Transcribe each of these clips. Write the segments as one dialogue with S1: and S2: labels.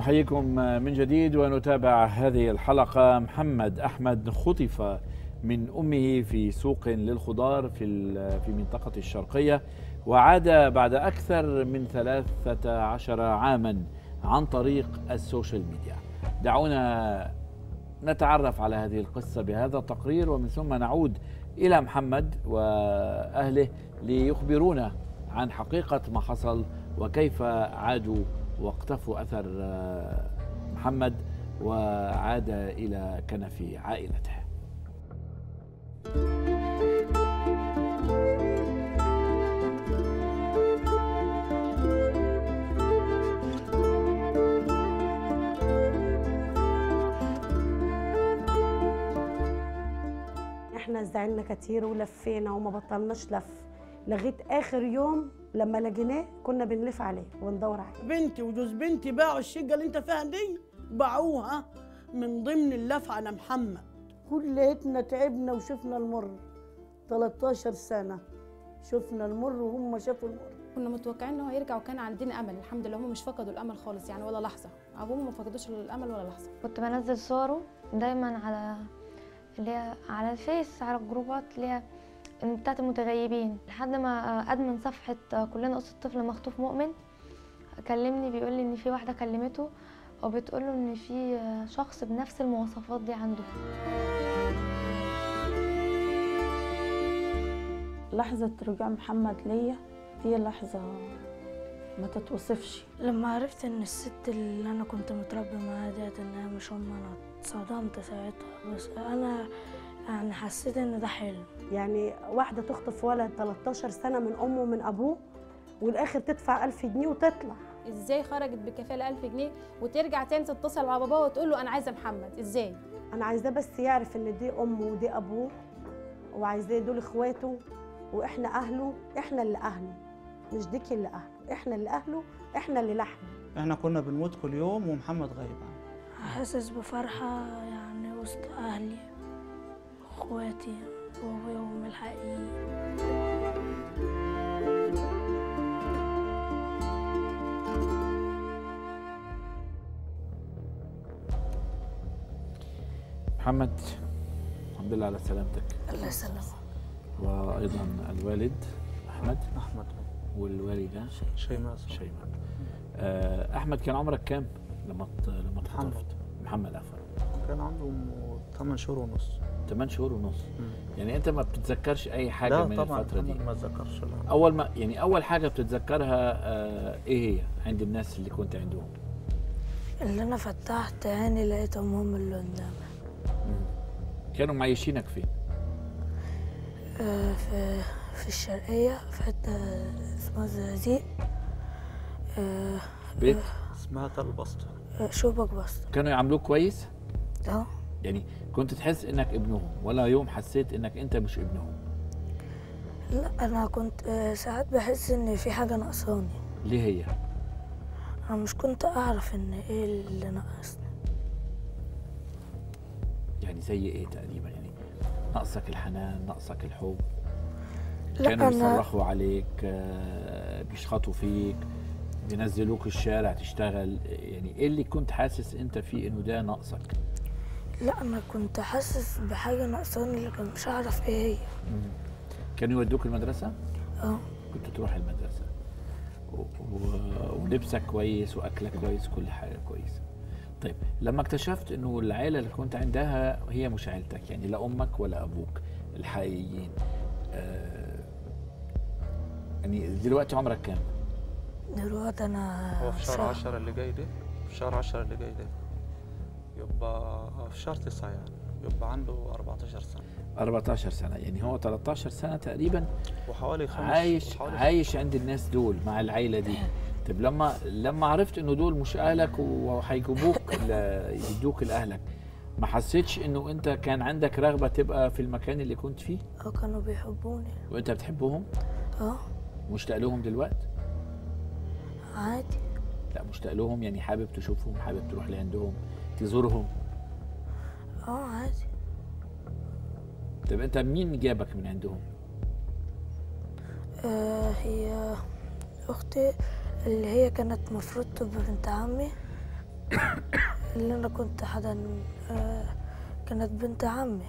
S1: نحييكم من جديد ونتابع هذه الحلقة. محمد أحمد خطف من أمه في سوق للخضار في منطقة الشرقية، وعاد بعد أكثر من 13 عاما عن طريق السوشيال ميديا. دعونا نتعرف على هذه القصة بهذا التقرير، ومن ثم نعود إلى محمد وأهله ليخبرونا عن حقيقة ما حصل وكيف عادوا واقتفوا أثر محمد وعاد إلى كنف عائلته.
S2: احنا زعلنا كتير ولفينا وما بطلناش لف لغايه اخر يوم لما لقيناه. كنا بنلف عليه وندور عليه.
S3: بنتي وجوز بنتي باعوا الشقه اللي انت فيها دي، باعوها من ضمن اللف على محمد. كليتنا تعبنا وشفنا المر. 13 سنه شفنا المر وهم شافوا المر.
S4: كنا متوقعين ان هو يرجع وكان عندنا امل. الحمد لله هم مش فقدوا الامل خالص يعني ولا لحظه. ابوهم ما فقدوش الامل ولا لحظه.
S5: كنت بنزل صوره دايما على الفيس، على الجروبات اللي هي بتاعت المتغيبين، لحد ما ادمن صفحه كلنا قصه طفل مخطوف مؤمن كلمني بيقول لي ان في واحده كلمته وبتقول له ان في شخص بنفس المواصفات دي عنده.
S6: لحظه رجوع محمد ليا دي لحظه ما تتوصفش.
S7: لما عرفت ان الست اللي انا كنت متربي معاها ديت انها مش امي، انا اتصدمت ساعتها، بس انا يعني حسيت ان ده حلم.
S2: يعني واحده تخطف ولد 13 سنه من امه ومن ابوه والاخر تدفع 1000 جنيه وتطلع.
S4: ازاي خرجت بكفاله 1000 جنيه وترجع تاني تتصل على باباه وتقول له انا عايزه محمد؟ ازاي؟
S2: انا عايزاه بس يعرف ان دي امه ودي ابوه، وعايزاه دول اخواته واحنا اهله. احنا اللي اهله، مش ديك اللي اهله. احنا اللي اهله، احنا اللي لحمه.
S8: احنا كنا بنموت كل يوم ومحمد غايب عنه.
S7: حاسس بفرحه يعني وسط اهلي اخواتي وابويا وامي الحقيقيين.
S1: محمد، الحمد لله على سلامتك.
S7: الله يسلمك.
S1: وأيضا الوالد أحمد والوالدة
S8: شيماء.
S1: أحمد، كان عمرك كام لما اتخطفت؟ محمد عفوا.
S8: كان عنده 8 شهور ونص.
S1: 8 شهور ونص. يعني أنت ما بتتذكرش أي حاجة من الفترة دي؟
S8: لا طبعا ما اتذكرش.
S1: أول حاجة بتتذكرها إيه هي عند الناس اللي كنت عندهم؟
S7: اللي انا فتحت عيني لقيتهم هم اللي قدامي.
S1: كانوا معيشينك فين؟
S7: في الشرقية في حتة اسمها الزقازيق.
S1: بيت؟
S8: اسمها تل بسطة.
S7: شوبك بسطة.
S1: كانوا يعاملوك كويس؟
S7: اه.
S1: يعني كنت تحس انك ابنهم ولا يوم حسيت انك انت مش ابنهم؟
S7: لا انا كنت ساعات بحس ان في حاجة ناقصاني.
S1: ليه هي؟
S7: انا مش كنت اعرف ان ايه اللي ناقصني.
S1: يعني زي ايه تقريبا؟ يعني ناقصك الحنان، ناقصك الحب؟
S7: لا
S1: كانوا
S7: أنا
S1: بيصرخوا عليك، بيشخطوا فيك، بينزلوك الشارع تشتغل؟ يعني ايه اللي كنت حاسس انت فيه انه ده ناقصك؟
S7: لا انا كنت حاسس بحاجة ناقصاني لكن مش هعرف ايه هي.
S1: كانوا يودوك المدرسة؟
S7: اه.
S1: كنت تروح المدرسة ولبسك كويس واكلك كويس، كل حاجة كويسة. طيب لما اكتشفت انه العيلة اللي كنت عندها هي مش عيلتك، يعني لا امك ولا ابوك الحقيقيين، يعني دلوقتي عمرك كام؟
S7: دلوقتي انا
S8: هو في شهر 10 اللي جاي ده، يبقى في شهر 9 يعني يبقى عنده 14 سنة.
S1: 14 سنة، يعني هو 13 سنة تقريبا
S8: وحوالي
S1: عايش عند الناس دول مع العيلة دي. طيب لما عرفت انه دول مش اهلك وهيجيبوك يدوك لاهلك، ما حسيتش انه انت كان عندك رغبة تبقى في المكان اللي كنت فيه؟
S7: كانوا بيحبوني.
S1: وانت بتحبهم؟
S7: اه.
S1: مشتاق لهم دلوقتي؟
S7: عادي.
S1: لا مشتاق لهم، يعني حابب تشوفهم، حابب تروح لعندهم تزورهم؟
S7: عادي.
S1: طب انت مين جابك من عندهم؟
S7: هي اختي اللي هي كانت مفروض تبقى بنت عمي، اللي أنا كنت حدا كانت بنت عمي.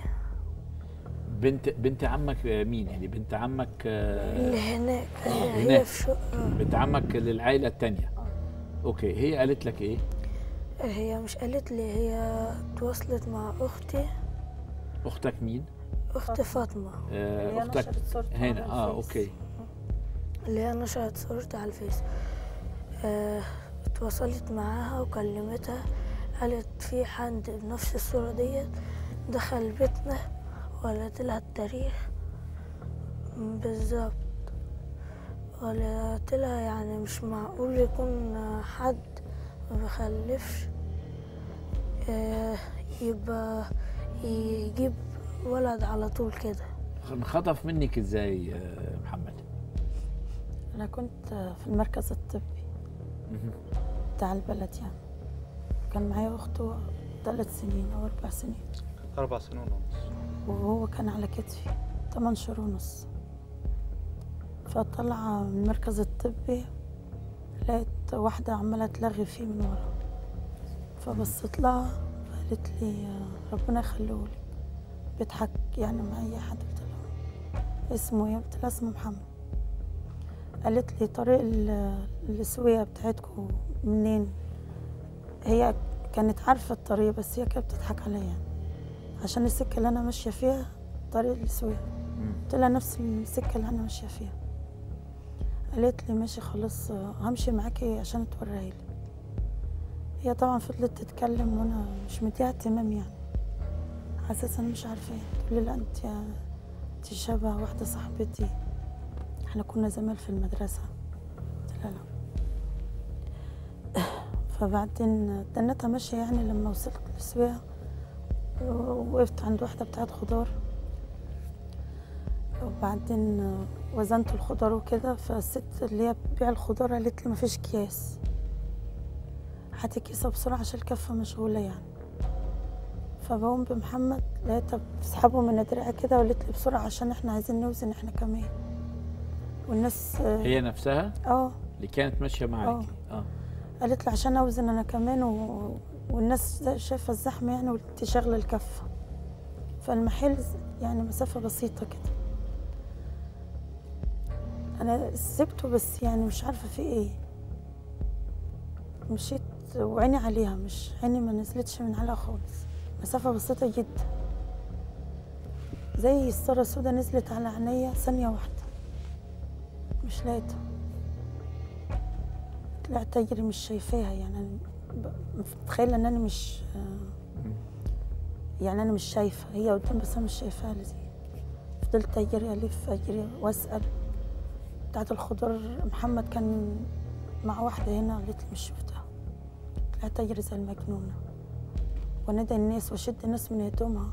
S1: بنت عمك مين يعني؟ بنت عمك
S7: اللي هناك
S1: هناك.
S7: هي في
S1: بنت عمك للعائلة التانية. اوكي، هي قالت لك ايه؟
S7: هي مش قالت لي، هي تواصلت مع أختي.
S1: اختك مين؟
S7: أختي فاطمة
S1: اختك هنا. اوكي.
S7: اللي هي نشرت صورتي على الفيس. اتواصلت معاها وكلمتها، قالت في حد بنفس الصورة ديت دخل بيتنا وقالت لها التاريخ بالظبط، وقالت لها يعني مش معقول يكون حد ما بيخلفش يبقى يجيب ولد على طول كده.
S1: انخطف منك ازاي يا محمد؟
S6: أنا كنت في المركز الطبي بتاع البلد يعني. كان معايا أخته 3 سنين أو 4 سنين.
S8: 4 سنين ونص.
S6: وهو كان على كتفي 8 شهور ونص. فطلع من المركز الطبي لقيت واحدة عمالة تلغي فيه من ورا، فبصيت لها قالت لي ربنا يخليهولك، بيضحك يعني مع أي حد. قلت لها اسمه ايه؟ قلت لها اسمه محمد. قالت لي طريق السوية بتاعتكم منين؟ هي كانت عارفة الطريق بس هي كانت بتضحك عليا يعني. عشان السكة اللي أنا ماشية فيها طريق السوية. قلت لها نفس السكة اللي أنا ماشية فيها. قالت لي ماشي خلاص همشي معاكي عشان توريها لي. هي طبعا فضلت تتكلم وأنا مش مديها اهتمام يعني، حاسة أنا مش عارفة ايه. تقول لي لا انت شبه واحدة صاحبتي، احنا كنا زميل في المدرسة. قلت لها لا. فبعدين تنتها ماشية يعني. لما وصلت للسوية وقفت عند واحدة بتاعت خضار، وبعدين وزنت الخضار وكده. فالست اللي هي بتبيع الخضار قالت لي مفيش اكياس، هاتي كيسة بسرعة عشان الكفة مشغولة يعني. فبقوم بمحمد لقيتها بتسحبه من دراعي كده وقالت لي بسرعة عشان احنا عايزين نوزن احنا كمان. والناس
S1: هي نفسها اللي كانت ماشية معاكي؟
S6: قالت لي عشان اوزن انا كمان والناس شايفة الزحمة يعني وانت شاغلة الكفة. فالمحل يعني مسافة بسيطة كده. انا سبته بس يعني مش عارفة في ايه. مشيت وعيني عليها، مش عيني ما نزلتش من عليها خالص. مسافة بسيطة جدا، زي الصورة السوداء نزلت على عينيا ثانية واحدة مش لقيتها. طلعت اجري مش شايفاها يعني. متخيلة ان انا مش يعني انا مش شايفة، هي قدام بس انا مش شايفاها. فضلت اجري الف اجري واسأل بتاعت الخضار. محمد كان مع واحدة هنا قالت لي مش شفتها. طلعت اجري زي المجنونة وندى الناس واشد الناس من هدومها،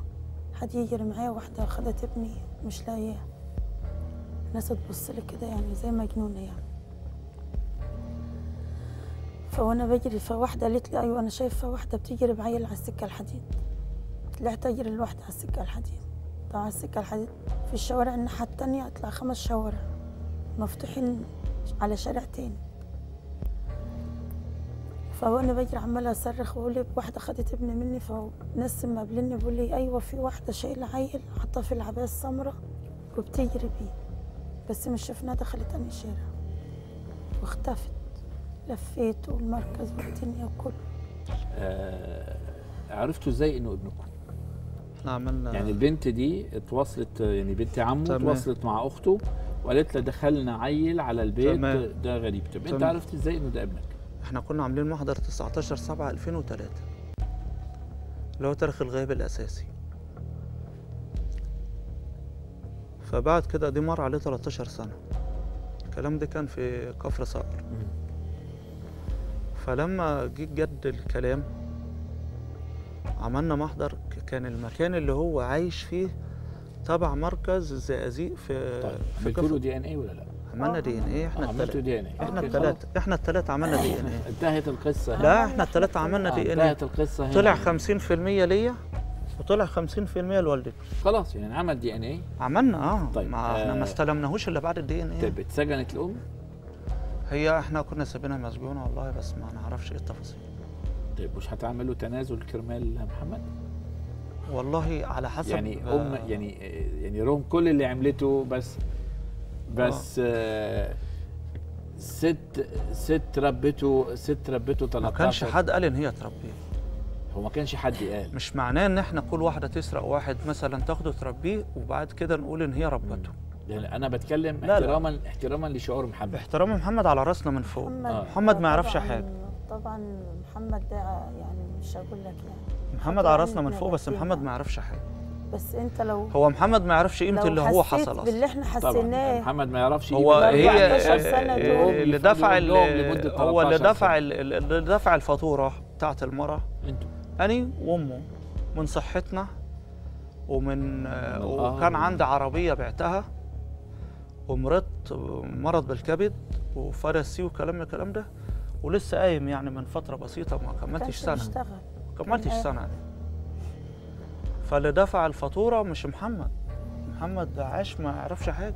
S6: حد يجري معايا. واحدة خدت ابني مش لاقياه، الناس تبص لي كده يعني زي مجنونة يعني. فوانا بجري فواحدة قالت لي ايوه انا شايفة واحدة بتجري بعيل على السكة الحديد. طلعت اجري لوحدي على السكة الحديد. طبعا السكة الحديد في الشوارع الناحية التانية اطلع 5 شوارع مفتوحين على شارعتين. فوانا بجري عمالة اصرخ واقول لي واحدة خدت ابني مني. فناس مقابلني بيقول لي ايوه في واحدة شايلة عيل حاطاه في العباية السمراء وبتجري بيه، بس مش شفناها دخلت انهي شارع واختفت. لفيت والمركز والدنيا وكله.
S1: عرفتوا ازاي انه ابنكم؟
S8: احنا عملنا
S1: يعني البنت دي اتواصلت، يعني بنت عمه اتواصلت مع اخته وقالت له دخلنا عيل على البيت ده غريب. طب انت عرفت ازاي انه ده ابنك؟
S8: احنا كنا عاملين محضر 19/7/2003 اللي هو تاريخ الغياب الاساسي. فبعد كده دي مر عليه 13 سنة. الكلام ده كان في كفر صقر. فلما جيت جد الكلام عملنا محضر. كان المكان اللي هو عايش فيه تبع مركز الزقازيق في
S1: طيب عملتوا له DNA ولا لا؟
S8: عملنا DNA. احنا
S1: عملتوا DNA.
S8: احنا الثلاثة عملنا DNA.
S1: انتهت القصة.
S8: لا احنا الثلاثة عملنا DNA.
S1: انتهت القصة.
S8: طلع 50% ليا وطلع 50% لوالدتي.
S1: خلاص يعني عمل DNA.
S8: عملنا
S1: طيب
S8: احنا ما استلمناهوش الا بعد DNA.
S1: طيب اتسجنت الام؟
S8: هي احنا كنا سايبينها مسجونة والله، بس ما نعرفش ايه التفاصيل.
S1: طيب مش هتعملوا تنازل كرمال محمد؟
S8: والله على حسب
S1: يعني يعني رغم كل اللي عملته بس ست ربته 13.
S8: ما كانش حد قال ان هي تربيه.
S1: هو ما كانش حد قال.
S8: مش معناه ان احنا كل واحده تسرق واحد مثلا تاخده تربيه وبعد كده نقول ان هي ربته.
S1: يعني انا بتكلم احتراما لشعور محمد.
S8: احترام محمد على راسنا من فوق. محمد ما يعرفش حاجه.
S6: طبعا محمد ده يعني مش هقول لك يعني
S8: محمد على راسنا من فوق، بس محمد ما يعرفش حاجه.
S6: بس انت لو
S8: هو محمد ما يعرفش قيمه اللي هو حصل اصلا.
S6: باللي احنا حسيناه
S1: محمد ما يعرفش
S8: هو هي
S6: اللي
S8: دفع اللي دفع الفاتوره بتاعت المراه
S1: انتوا
S8: اني وامه من صحتنا ومن وكان عندي عربيه بعتها مرض بالكبد وفرسي والكلام ده، ولسه قايم يعني من فتره بسيطه ما كملتش سنه. كملتش سنه. فاللي دفع الفاتوره مش محمد عاش ما يعرفش حاجه.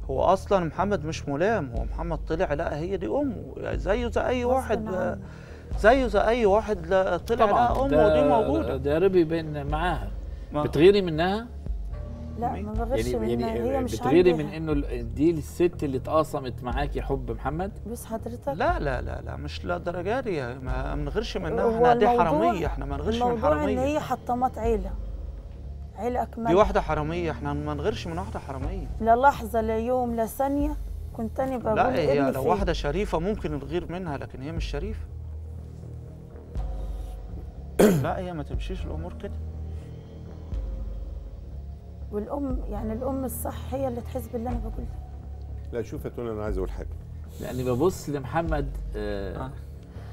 S8: هو اصلا محمد مش ملام، هو محمد طلع لا هي دي امه، زيه زي اي واحد طلع لا امه ودي موجوده.
S1: ده ربي بين معاها. بتغيري منها؟
S6: لا ما بغيرش منها، هي مش
S1: بتغيري من انه دي الست اللي اتقاسمت معاكي حب محمد؟
S6: بس حضرتك
S8: لا مش للدرجه دي، ما بنغيرش منها. احنا دي حراميه، احنا ما نغيرش من حراميه.
S6: الموضوع ان هي حطمت عيله اكمل.
S8: دي واحده حراميه، احنا ما نغيرش من واحده حراميه.
S6: لا لحظه لا يوم لا ثانيه كنت انا بقول
S8: لا هي لو واحده شريفه ممكن نغير منها، لكن هي مش شريفه. لا هي ما تمشيش الامور كده.
S6: والام يعني الام الصح هي اللي تحس باللي انا بقوله.
S9: لا شوف يا توني، انا عايز اقول حاجه.
S1: لاني ببص لمحمد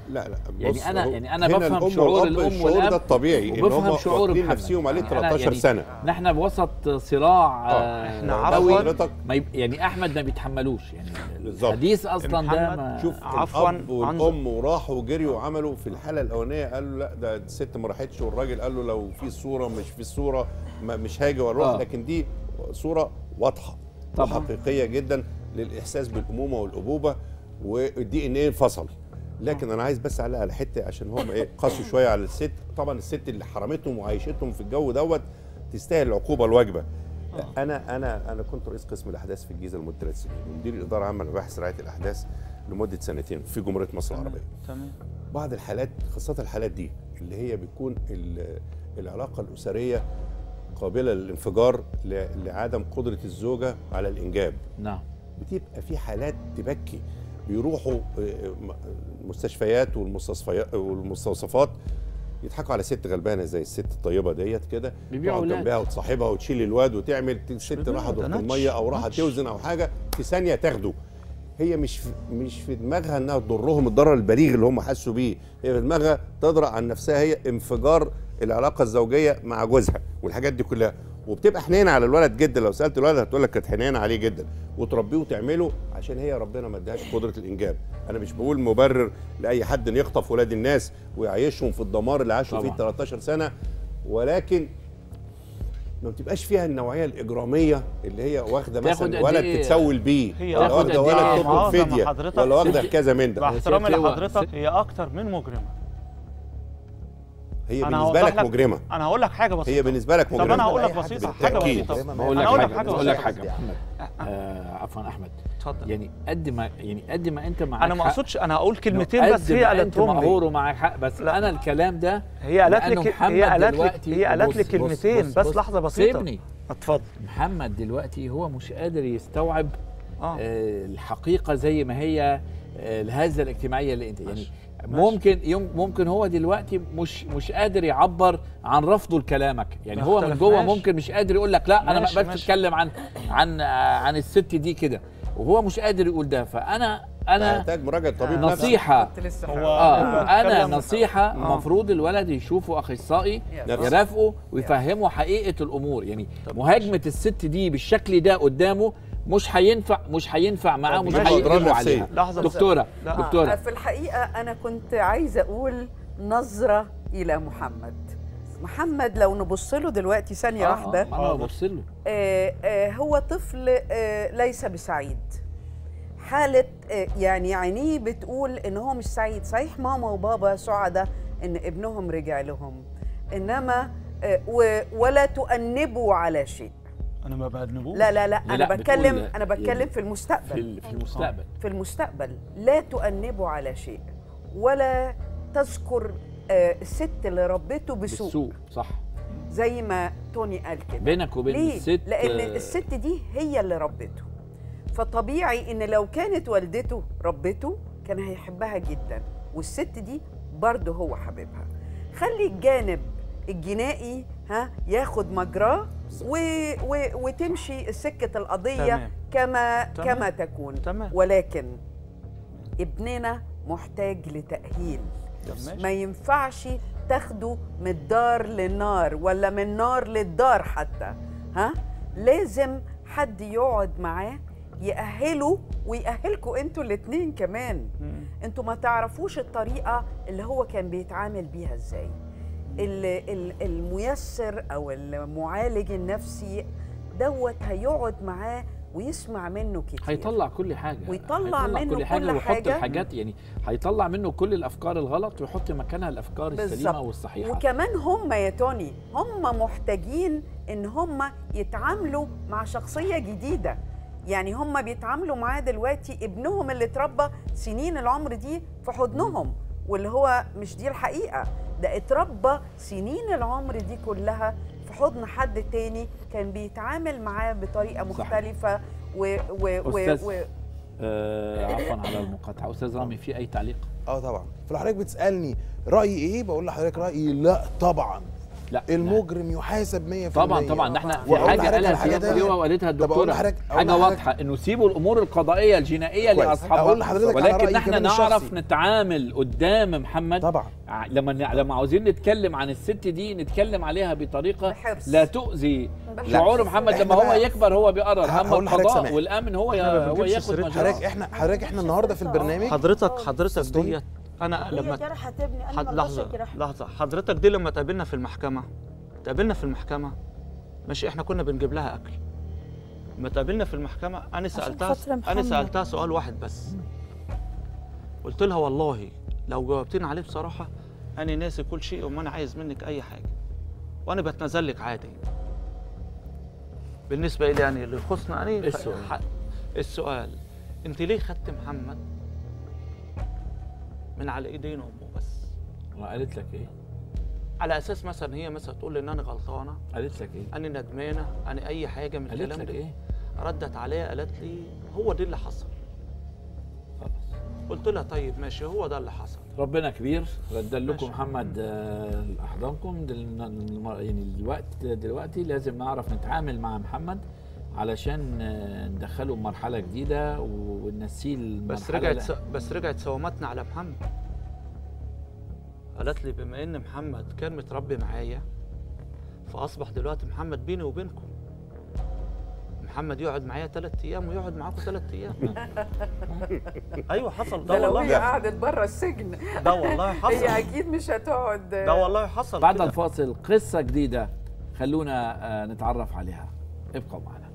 S9: لا
S1: يعني انا بفهم شعور الام
S9: الشعور ده الطبيعي ان هم
S1: شعور محمد
S9: نفسهم عليه 13 سنه.
S1: نحن بوسط صراع
S8: احنا عفوا
S1: يعني احمد ما بيتحملوش يعني
S9: بالظبط.
S1: الحديث اصلا ده
S9: شوف الاب والام وراحوا وجريوا وعملوا في الحاله الاولانيه قالوا لا ده الست ما راحتش، والراجل قال له لو في صوره مش في الصوره مش هاجي واروح. لكن دي صوره واضحه وحقيقيه جدا للاحساس بالامومه والابوبه، والدي ان ايه انفصل. لكن انا عايز بس اعلق على حته عشان هم قاسوا شويه على الست. طبعا الست اللي حرمتهم وعايشتهم في الجو دوت تستاهل العقوبه الواجبه. انا كنت رئيس قسم الاحداث في الجيزه لمده 3 سنين، ومدير الاداره عامه لمباحث رعايه الاحداث لمده 2 سنين في جمهوريه مصر العربيه.
S8: تمام.
S9: بعض الحالات خاصه الحالات دي اللي هي بتكون العلاقه الاسريه قابله للانفجار لعدم قدره الزوجه على الانجاب.
S1: نعم.
S9: بتبقى في حالات تبكي، بيروحوا المستشفيات والمستوصفات يضحكوا على ست غلبانه زي الست الطيبه ديت كده،
S1: بيبيعوا
S9: جنبها وتصاحبها وتشيل الواد وتعمل ست راحت دورة الميه او راحت توزن او حاجه في ثانيه تاخده. هي مش في دماغها انها تضرهم الضرر البليغ اللي هم حسوا بيه، هي في دماغها تدرأ عن نفسها هي انفجار العلاقه الزوجيه مع جوزها والحاجات دي كلها. وبتبقى حنينه على الولد جدا، لو سالت الولد هتقول لك كانت حنينه عليه جدا، وتربيه وتعمله عشان هي ربنا ما ادهاش قدره الانجاب. انا مش بقول مبرر لاي حد ان يخطف ولاد الناس ويعيشهم في الدمار اللي عاشوا فيه 13 سنه، ولكن ما بتبقاش فيها النوعيه الاجراميه اللي هي واخده مثلا ولد تتسول بيه، ولا واخده ولد تطلب فديه، ولا واخده كذا من ده.
S8: باحترامي لحضرتك هي اكتر من مجرمه.
S9: هي بالنسبه لك مجرمه.
S8: انا هقول لك حاجه بسيطه.
S9: هي بالنسبه لك مجرمه.
S8: طب انا هقول لك بسيطه حاجه بسيطه.
S1: هقول لك حاجه محمد. عفوا احمد
S8: اتفضل.
S1: يعني قد ما انت معاك
S8: انا ما اقصدش، انا هقول كلمتين بس هي قالتهم لي.
S1: مقهور ومعاك حق، بس لا. انا الكلام ده
S8: هي قالت لي كلمتين بس. لحظه بسيطه
S1: سيبني
S8: اتفضل.
S1: محمد دلوقتي هو مش قادر يستوعب الحقيقه زي ما هي لهذا الاجتماعيه اللي انت يعني ممكن هو دلوقتي مش قادر يعبر عن رفضه لكلامك، يعني هو من جوه ممكن مش قادر يقول لك لا انا ما اقبلش اتكلم عن الست دي كده، وهو مش قادر يقول ده. فانا
S9: محتاج مراجعه طبيب
S1: نصيحه انا نصيحه المفروض الولد يشوفوا اخصائي يرافقه ويفهموا حقيقه الامور. يعني مهاجمه الست دي بالشكل ده قدامه مش هينفع معاه، مش هيقدروا عليها. دكتوره
S10: في الحقيقه انا كنت عايزه اقول نظره الى محمد لو نبص له دلوقتي ثانيه واحده.
S1: انا ببص له.
S10: هو طفل ليس بسعيد. حاله يعني عينيه بتقول ان هو مش سعيد. صحيح ماما وبابا سعداء ان ابنهم رجع لهم، انما ولا تؤنبوا على شيء.
S8: انا ما بأنبوش.
S10: لا لا لا، انا بتكلم في المستقبل. في المستقبل لا تؤنبوا على شيء، ولا تذكر الست اللي ربته بسوء.
S1: صح،
S10: زي ما توني قال كده
S1: بينك وبين الست،
S10: لان الست دي هي اللي ربته. فطبيعي ان لو كانت والدته ربته كان هيحبها جدا، والست دي برضه هو حبيبها. خلي الجانب الجنائي ياخد مجراه وتمشي سكة القضية كما تكون.
S8: تمام.
S10: ولكن ابننا محتاج لتأهيل. ما ينفعش تاخده من الدار للنار ولا من النار للدار حتى. لازم حد يقعد معاه يأهله ويأهلكوا انتوا الاتنين كمان. انتوا ما تعرفوش الطريقة اللي هو كان بيتعامل بيها ازاي. الميسر او المعالج النفسي دوت هيقعد معاه ويسمع منه كتير،
S1: هيطلع كل حاجه،
S10: ويطلع منه كل حاجه
S1: ويحط الحاجات، يعني هيطلع منه كل الافكار الغلط ويحط مكانها الافكار السليمه والصحيحه.
S10: وكمان هم يا توني هم محتاجين ان هم يتعاملوا مع شخصيه جديده. يعني هم بيتعاملوا معاه دلوقتي ابنهم اللي اتربى سنين العمر دي في حضنهم، واللي هو مش دي الحقيقه، ده اتربى سنين العمر دي كلها في حضن حد تاني كان بيتعامل معاه بطريقه مختلفه.
S1: عفوا على المقاطعه، استاذ رامي في اي تعليق؟
S11: طبعا. فحضرتك بتسالني رايي ايه، بقول لحضرتك رايي لا طبعا.
S1: لا،
S11: المجرم يحاسب 100%.
S1: طبعا ده احنا في حاجه قالها سياده اللواء وقالتها الدكتوره، حاجه واضحه انه سيبوا الامور القضائيه الجنائيه لاصحابها، ولكن احنا نعرف نتعامل قدام محمد.
S11: طبعا
S1: لما عاوزين نتكلم عن الست دي نتكلم عليها بطريقه لا تؤذي شعور محمد. لما هو يكبر هو بيقرر، اما القضاء والامن هو ياخد مجراه.
S11: احنا النهارده في البرنامج
S8: حضرتك ديت انا لما لحظه حضرتك دي لما تقابلنا في المحكمه ماشي، احنا كنا بنجيب لها اكل. لما تقابلنا في المحكمه انا سالتها سؤال واحد بس، قلت لها والله لو جاوبتيني عليه بصراحه انا ناسي كل شيء وما انا عايز منك اي حاجه، وانا بتنازل لك عادي. بالنسبه لي يعني اللي يخصنا انا السؤال انت ليه خدت محمد من على ايدين امه بس؟
S1: قالت لك ايه؟
S8: على اساس مثلا هي تقول لي ان انا غلطانه.
S1: قالت لك ايه؟
S8: انا ندمانه، انا اي حاجه من الكلام ده.
S1: قالت لك ايه؟
S8: ردت عليها قالت لي هو ده اللي حصل. خلاص قلت لها طيب ماشي، هو ده اللي حصل.
S1: ربنا كبير، ردل لكم محمد احضانكم. يعني دلوقتي لازم نعرف نتعامل مع محمد علشان ندخله بمرحله جديده وننسيه المرحله.
S8: بس رجعت سومتنا على محمد. قالت لي بما ان محمد كان متربي معايا فاصبح دلوقتي محمد بيني وبينكم. محمد يقعد معايا 3 ايام ويقعد معاكم 3 ايام. ايوه حصل ده والله.
S10: لو هي قعدت بره السجن
S8: ده والله حصل.
S10: هي اكيد مش هتقعد.
S8: ده والله حصل.
S1: بعد الفاصل قصه جديده خلونا نتعرف عليها، ابقوا معنا.